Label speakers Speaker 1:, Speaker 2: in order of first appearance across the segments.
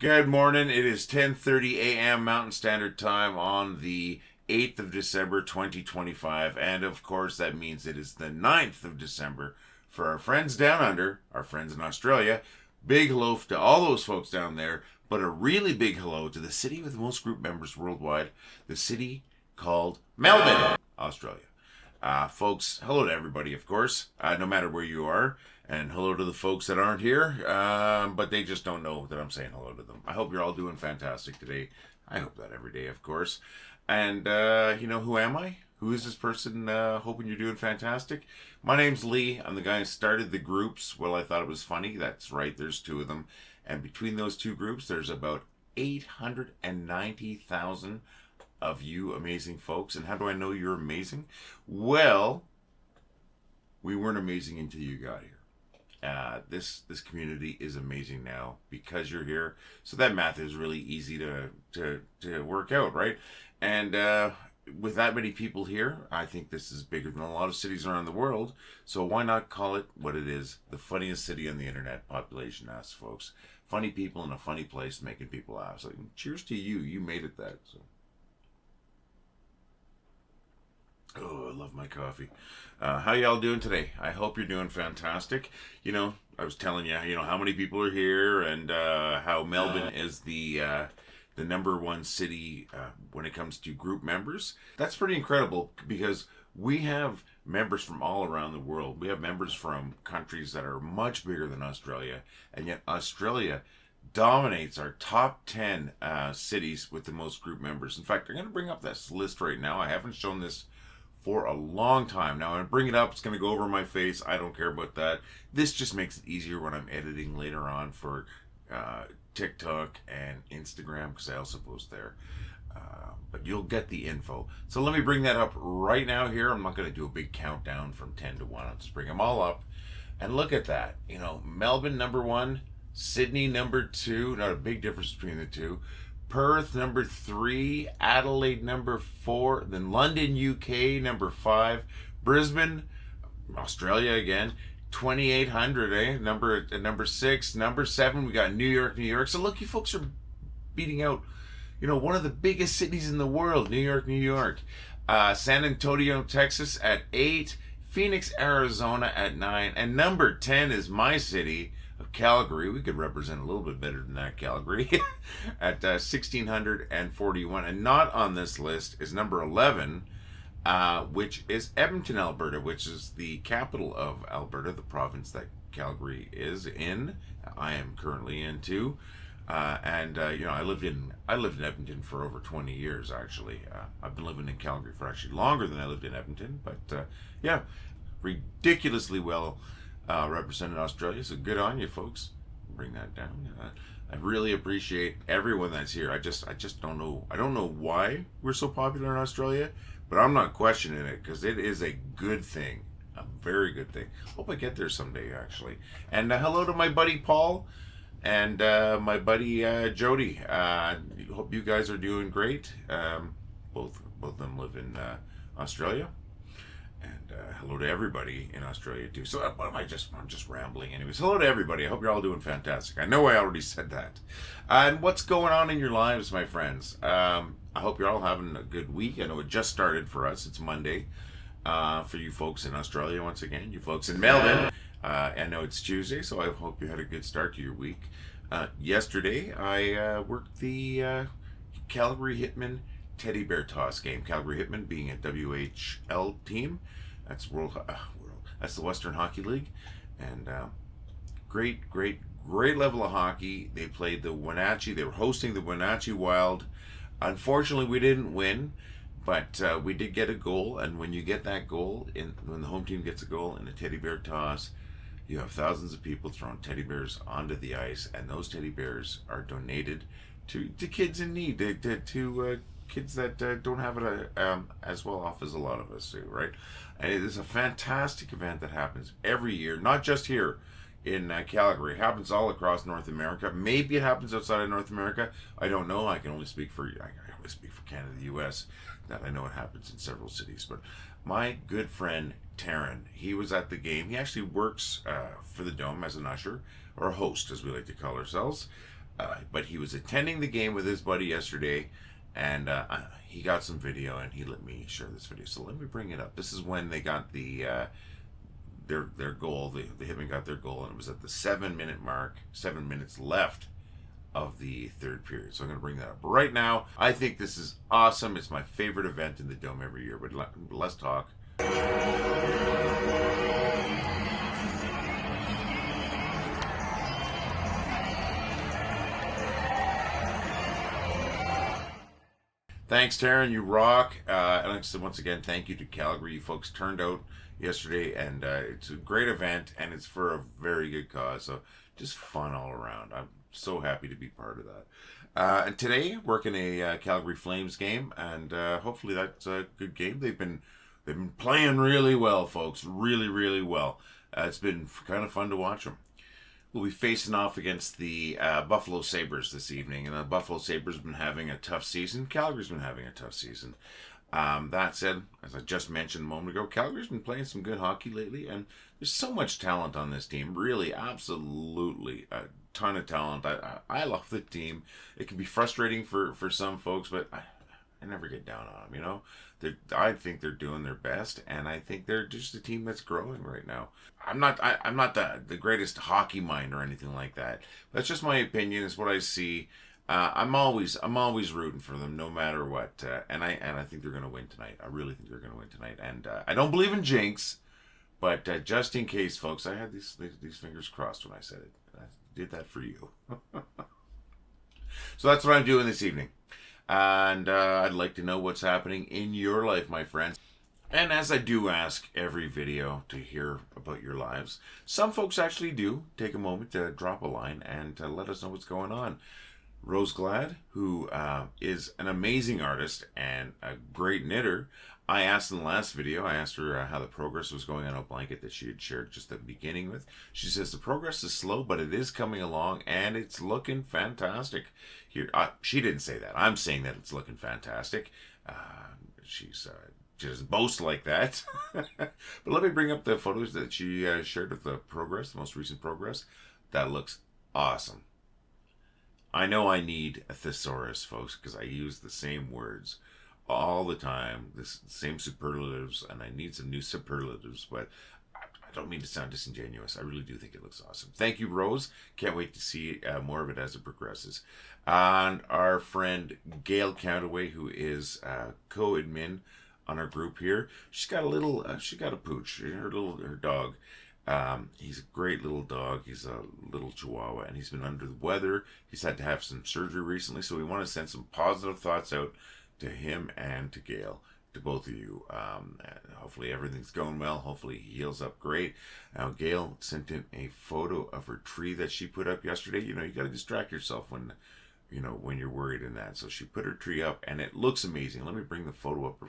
Speaker 1: Good morning. It is 10:30 a.m. Mountain Standard Time on the 8th of December 2025. And of course, that means it is the 9th of December for our friends down under, our friends in Australia. Big hello to all those folks down there, but a really big hello to the city with the most group members worldwide, the city called Melbourne, Australia. Folks, hello to everybody, of course, no matter where you are. And hello to the folks that aren't here, but they just don't know that I'm saying hello to them. I hope you're all doing fantastic today. I hope that every day, of course. And, who am I? Who is this person hoping you're doing fantastic? My name's Lee. I'm the guy who started the groups. Well, I thought it was funny. That's right. There's two of them. And between those two groups, there's about 890,000 of you amazing folks. And how do I know you're amazing? Well, we weren't amazing until you got here. This community is amazing now because you're here. So that math is really easy to work out, right? And with that many people here, I think this is bigger than a lot of cities around the world. So why not call it what it is? The funniest city on the internet, population asks, folks. Funny people in a funny place making people laugh. So cheers to you. You made it that. So. Oh, I love my coffee. How y'all doing today? I hope you're doing fantastic. I was telling you, how many people are here and how Melbourne is the number one city when it comes to group members. That's pretty incredible because we have members from all around the world. We have members from countries that are much bigger than Australia, and yet Australia dominates our top 10 cities with the most group members. In fact, I'm going to bring up this list right now. I haven't shown this for a long time now. I'm going to bring it up. It's going to go over my face. I don't care about that. This just makes it easier when I'm editing later on for TikTok and Instagram because I also post there. But you'll get the info. So let me bring that up right now here. I'm not going to do a big countdown from 10 to 1. I'll just bring them all up. And look at that. Melbourne number 1, Sydney number 2. Not a big difference between the two. Perth number 3, Adelaide number 4, then London, UK number 5, Brisbane, Australia again, 2,800, number 6, number 7. We got New York. So look, you folks are beating out, one of the biggest cities in the world, New York. San Antonio, Texas at 8, Phoenix, Arizona at 9, and number 10 is my city of Calgary. We could represent a little bit better than that, Calgary, at 1,641. And not on this list is number 11, which is Edmonton, Alberta, which is the capital of Alberta, the province that Calgary is in. I am currently in too. I lived in Edmonton for over 20 years, actually. I've been living in Calgary for actually longer than I lived in Edmonton, but ridiculously well represented Australia, so good on you, folks. Bring that down. I really appreciate everyone that's here. I just don't know. I don't know why we're so popular in Australia, but I'm not questioning it because it is a good thing, a very good thing. Hope I get there someday, actually. And hello to my buddy Paul and my buddy Jody. Hope you guys are doing great. Both of them live in Australia. And hello to everybody in Australia too. So I'm just rambling anyways. Hello to everybody. I hope you're all doing fantastic. I know I already said that. And what's going on in your lives, my friends? I hope you're all having a good week. I know it just started for us. It's Monday for you folks in Australia once again. You folks in Melbourne. I know it's Tuesday, so I hope you had a good start to your week. Yesterday, I worked the Calgary Hitmen teddy bear toss game. Calgary Hitmen being a WHL team. That's that's the Western Hockey League. And great level of hockey. They played the Wenatchee. They were hosting the Wenatchee Wild. Unfortunately, we didn't win, but we did get a goal. And when you get that goal, when the home team gets a goal in a teddy bear toss, you have thousands of people throwing teddy bears onto the ice, and those teddy bears are donated to kids in need, to kids that don't have it as well off as a lot of us do, right? And it is a fantastic event that happens every year, not just here in Calgary. It happens all across North America. Maybe it happens outside of North America. I don't know. I can only speak for Canada, the U.S. That I know it happens in several cities. But my good friend Terren, he was at the game. He actually works for the Dome as an usher, or a host, as we like to call ourselves. But he was attending the game with his buddy yesterday, and he got some video, and he let me share this video. So let me bring it up. This is when they got their goal. The Hitmen got their goal, and it was at the 7-minute mark. 7 minutes left of the third period. So I'm going to bring that up right now. I think this is awesome. It's my favorite event in the Dome every year. But let's talk. Thanks, Terren. You rock. And like I said, once again, thank you to Calgary. You folks turned out yesterday, and it's a great event, and it's for a very good cause. So just fun all around. I'm so happy to be part of that. And today, working a Calgary Flames game, and hopefully that's a good game. They've been playing really well, folks. Really, really well. It's been kind of fun to watch them. We'll be facing off against the Buffalo Sabres this evening. And the Buffalo Sabres have been having a tough season. Calgary's been having a tough season. That said, as I just mentioned a moment ago, Calgary's been playing some good hockey lately. And there's so much talent on this team. Really, absolutely a ton of talent. I love the team. It can be frustrating for some folks, but I never get down on them, you know. I think they're doing their best, and I think they're just a team that's growing right now. I'm not the greatest hockey mind or anything like that. That's just my opinion. It's what I see. I'm always rooting for them, no matter what. And I think they're going to win tonight. I really think they're going to win tonight. And I don't believe in jinx, but just in case, folks, I had these fingers crossed when I said it. I did that for you. So that's what I'm doing this evening. And I'd like to know what's happening in your life, my friends. And as I do ask every video to hear about your lives, some folks actually do take a moment to drop a line and let us know what's going on. Rose Glad, who is an amazing artist and a great knitter, I asked in the last video, I asked her how the progress was going on a blanket that she had shared just at the beginning with. She says the progress is slow, but it is coming along, and it's looking fantastic. Here, she didn't say that. I'm saying that it's looking fantastic. She doesn't boast like that. But let me bring up the photos that she shared of the progress, the most recent progress. That looks awesome. I know I need a thesaurus, folks, because I use the same words all the time, the same superlatives, and I need some new superlatives, but I don't mean to sound disingenuous. I really do think it looks awesome. Thank you, Rose. Can't wait to see more of it as it progresses. And our friend Gail Countaway, who is co-admin on our group here, she's got a pooch, her dog. He's a great little dog. He's a little Chihuahua, and he's been under the weather. He's had to have some surgery recently, so we want to send some positive thoughts out to him and to Gail, to both of you. Hopefully everything's going well. Hopefully he heals up great. Now, Gail sent in a photo of her tree that she put up yesterday. You know, you got to distract yourself when you're worried in that. So she put her tree up, and it looks amazing. Let me bring the photo up.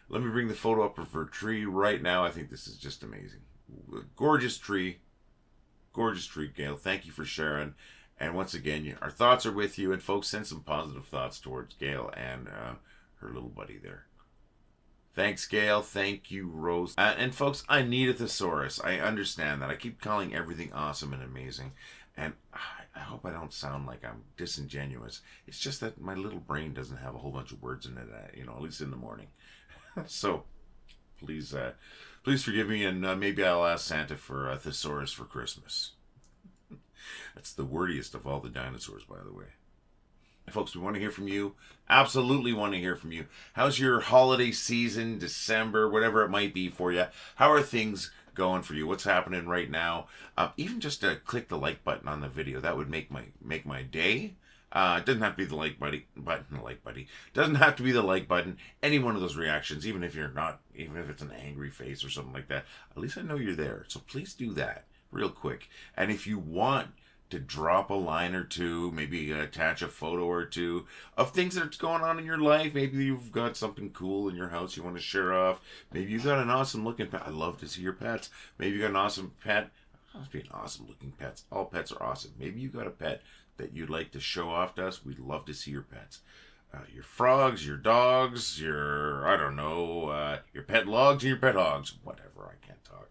Speaker 1: Let me bring the photo up of her tree right now. I think this is just amazing. Gorgeous tree, Gail. Thank you for sharing. And once again, our thoughts are with you. And folks, send some positive thoughts towards Gail and her little buddy there. Thanks, Gail. Thank you, Rose. And folks, I need a thesaurus. I understand that. I keep calling everything awesome and amazing. And I hope I don't sound like I'm disingenuous. It's just that my little brain doesn't have a whole bunch of words in it, at least in the morning. So please forgive me, and maybe I'll ask Santa for a thesaurus for Christmas. That's the wordiest of all the dinosaurs, by the way. Folks, we want to hear from you. Absolutely want to hear from you. How's your holiday season, December, whatever it might be for you? How are things going for you? What's happening right now? Even just click the like button on the video. That would make my day. It doesn't have to be the like buddy. Doesn't have to be the like button. Any one of those reactions, even if it's an angry face or something like that. At least I know you're there. So please do that real quick. And if you want to drop a line or two, maybe attach a photo or two of things that's going on in your life. Maybe you've got something cool in your house you want to share off. Maybe you've got an awesome looking pet. I love to see your pets. Maybe you got an awesome pet. It must be an awesome looking pets. All pets are awesome. Maybe you got a pet that you'd like to show off to us. We'd love to see your pets. Your frogs, your dogs, your pet logs and your pet hogs. Whatever, I can't talk.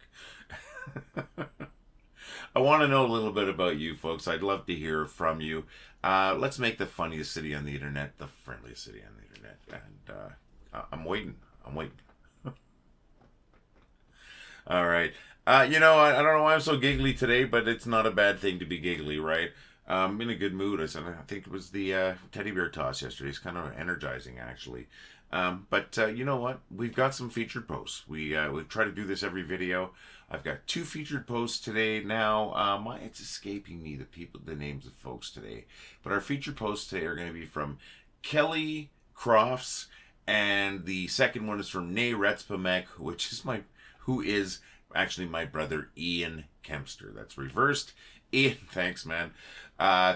Speaker 1: I want to know a little bit about you folks. I'd love to hear from you. Let's make the funniest city on the internet the friendliest city on the internet. And I'm waiting. I'm waiting. All right. I don't know why I'm so giggly today, but it's not a bad thing to be giggly, right? I'm in a good mood. I think it was the teddy bear toss yesterday. It's kind of energizing, actually. But you know what? We've got some featured posts. We try to do this every video. I've got 2 featured posts today. Now, it's escaping me the names of folks today. But our featured posts today are going to be from Kelly Crofts, and the second one is from Nai Retspmek, who is actually my brother Ian Kempster. That's reversed. Ian, thanks, man.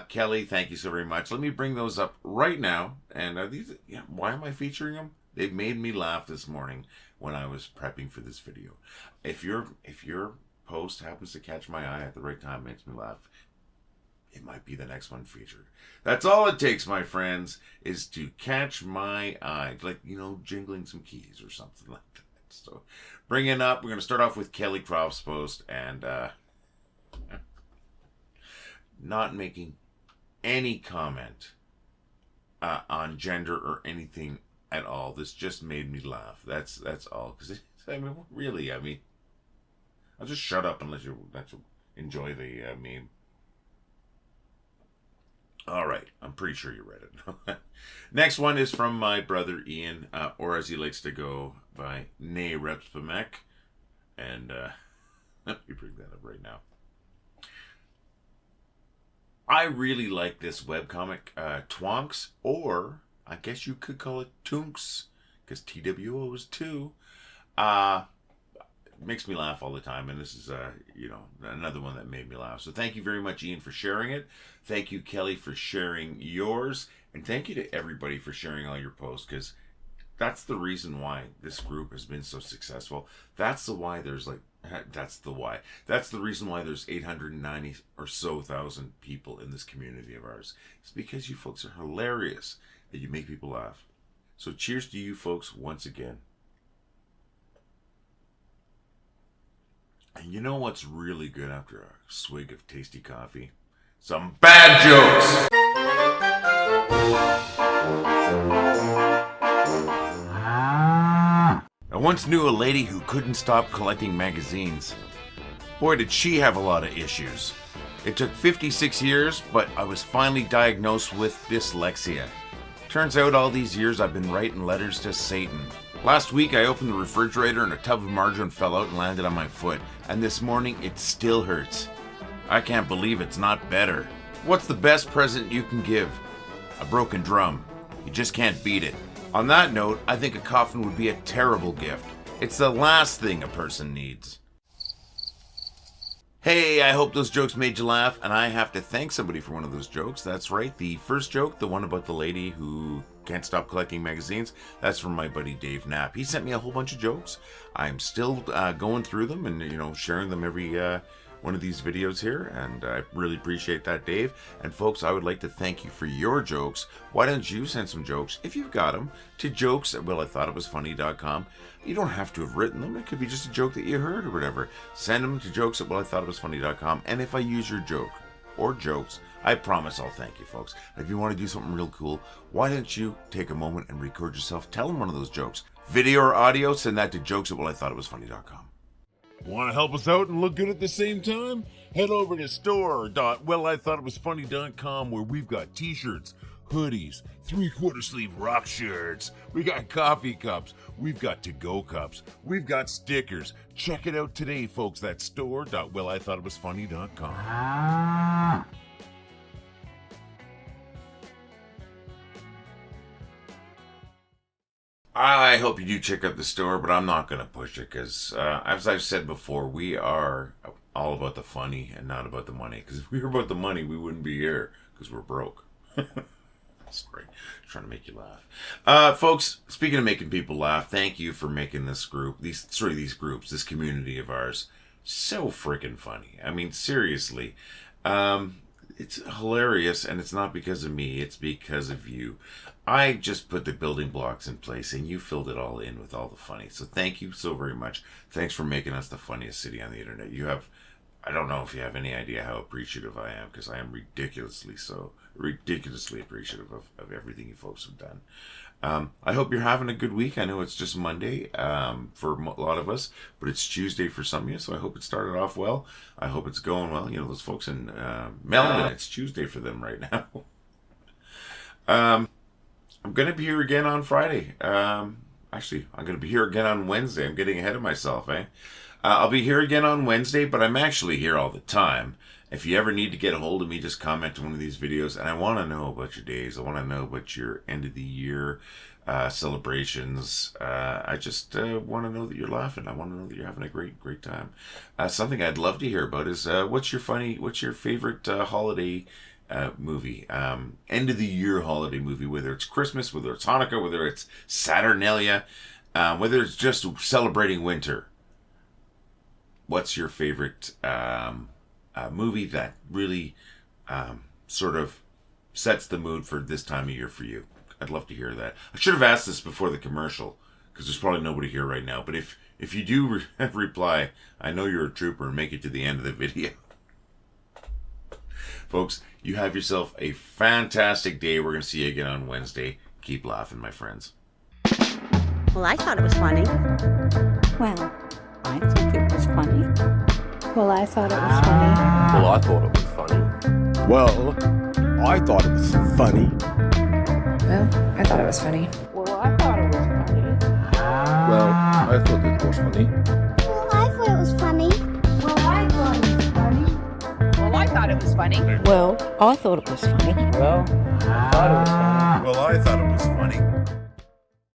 Speaker 1: Kelly, thank you so very much. Let me bring those up right now. And why am I featuring them? They made me laugh this morning when I was prepping for this video. If your post happens to catch my eye at the right time, makes me laugh, it might be the next one featured. That's all it takes, my friends, is to catch my eye, like, jingling some keys or something like that. So, bring it up. We're going to start off with Kelly Crofts' post, and not making any comment on gender or anything at all. This just made me laugh. That's all. Because really, I'll just shut up and let you enjoy the meme. All right, I'm pretty sure you read it. Next one is from my brother Ian, or as he likes to go by, Nai Retspmek, and let me bring that up right now. I really like this webcomic, Twonks, or I guess you could call it Toonks, because TWO is 2. Makes me laugh all the time, and this is another one that made me laugh. So thank you very much, Ian, for sharing it. Thank you, Kelly, for sharing yours, and thank you to everybody for sharing all your posts, because that's the reason why this group has been so successful. That's the why there's that's the reason why there's 890 or so thousand people in this community of ours. It's because you folks are hilarious, that you make people laugh. So cheers to you folks once again. And you know what's really good after a swig of tasty coffee? Some bad jokes! I once knew a lady who couldn't stop collecting magazines. Boy, did she have a lot of issues. It took 56 years, but I was finally diagnosed with dyslexia. Turns out all these years I've been writing letters to Satan. Last week I opened the refrigerator and a tub of margarine fell out and landed on my foot, and this morning it still hurts. I can't believe it's not better. What's the best present you can give? A broken drum. You just can't beat it. On that note, I think a coffin would be a terrible gift. It's the last thing a person needs. Hey, I hope those jokes made you laugh, and I have to thank somebody for one of those jokes. That's right, the first joke, the one about the lady who can't stop collecting magazines, that's from my buddy Dave Knapp. He sent me a whole bunch of jokes. I'm still going through them and, sharing them every one of these videos here, and I really appreciate that, Dave. And folks, I would like to thank you for your jokes. Why don't you send some jokes, if you've got them, to jokes@wellighthoughtitwasfunny.com. You don't have to have written them. It could be just a joke that you heard or whatever. Send them to jokes@wellighthoughtitwasfunny.com, and if I use your joke or jokes, I promise I'll thank you, folks. If you want to do something real cool, why don't you take a moment and record yourself telling one of those jokes? Video or audio, send that to jokes@wellighthoughtitwasfunny.com. Want to help us out and look good at the same time? Head over to store.wellighthoughtitwasfunny.com, where we've got t-shirts, hoodies, 3/4 sleeve rock shirts, we got coffee cups, we've got to-go cups, we've got stickers. Check it out today, folks. That's store.wellighthoughtitwasfunny.com. I hope you do check out the store, but I'm not going to push it because, as I've said before, we are all about the funny and not about the money. Because if we were about the money, we wouldn't be here because we're broke. Sorry, trying to make you laugh. Folks, speaking of making people laugh, thank you for making this group, these groups, this community of ours, so freaking funny. I mean, seriously. It's hilarious, and it's not because of me, it's because of you. I just put the building blocks in place, and you filled it all in with all the funny. So thank you so very much. Thanks for making us the funniest city on the internet. You have I don't know if you have any idea how appreciative I am, because I am ridiculously appreciative of everything you folks have done. I hope you're having a good week. I know it's just Monday for a lot of us, but it's Tuesday for some of you, so I hope it started off well. I hope it's going well. You know, those folks in Melbourne, it's Tuesday for them right now. I'm going to be here again on Friday. Actually, I'm going to be here again on Wednesday. I'm getting ahead of myself, eh? I'll be here again on Wednesday, but I'm actually here all the time. If you ever need to get a hold of me, just comment on one of these videos. And I want to know about your days. I want to know about your end of the year celebrations. I just want to know that you're laughing. I want to know that you're having a great time. Something I'd love to hear about is what's your favorite holiday movie, end of the year holiday movie, whether it's Christmas, whether it's Hanukkah, whether it's Saturnalia, whether it's just celebrating winter. What's your favorite movie that really sort of sets the mood for this time of year for you? I'd love to hear that. I should have asked this before the commercial, because there's probably nobody here right now. But if you do reply, I know you're a trooper and make it to the end of the video. Folks, you have yourself a fantastic day. We're going to see you again on Wednesday. Keep laughing, my friends.
Speaker 2: Well, I thought it was funny.
Speaker 3: Well, I think it was funny.
Speaker 4: Well, I thought it was funny.
Speaker 5: Well, I thought it was funny.
Speaker 6: Well, I thought it was funny.
Speaker 7: Well, I thought it was funny.
Speaker 4: Well, I thought it was funny.
Speaker 6: Well, I thought it was funny.
Speaker 8: Well, I thought it was funny.
Speaker 4: Well, I thought it was funny.
Speaker 7: Well, I thought it was funny.
Speaker 3: Well, I thought it was funny.
Speaker 5: Well, I thought it was funny.
Speaker 1: Well, I thought it was funny.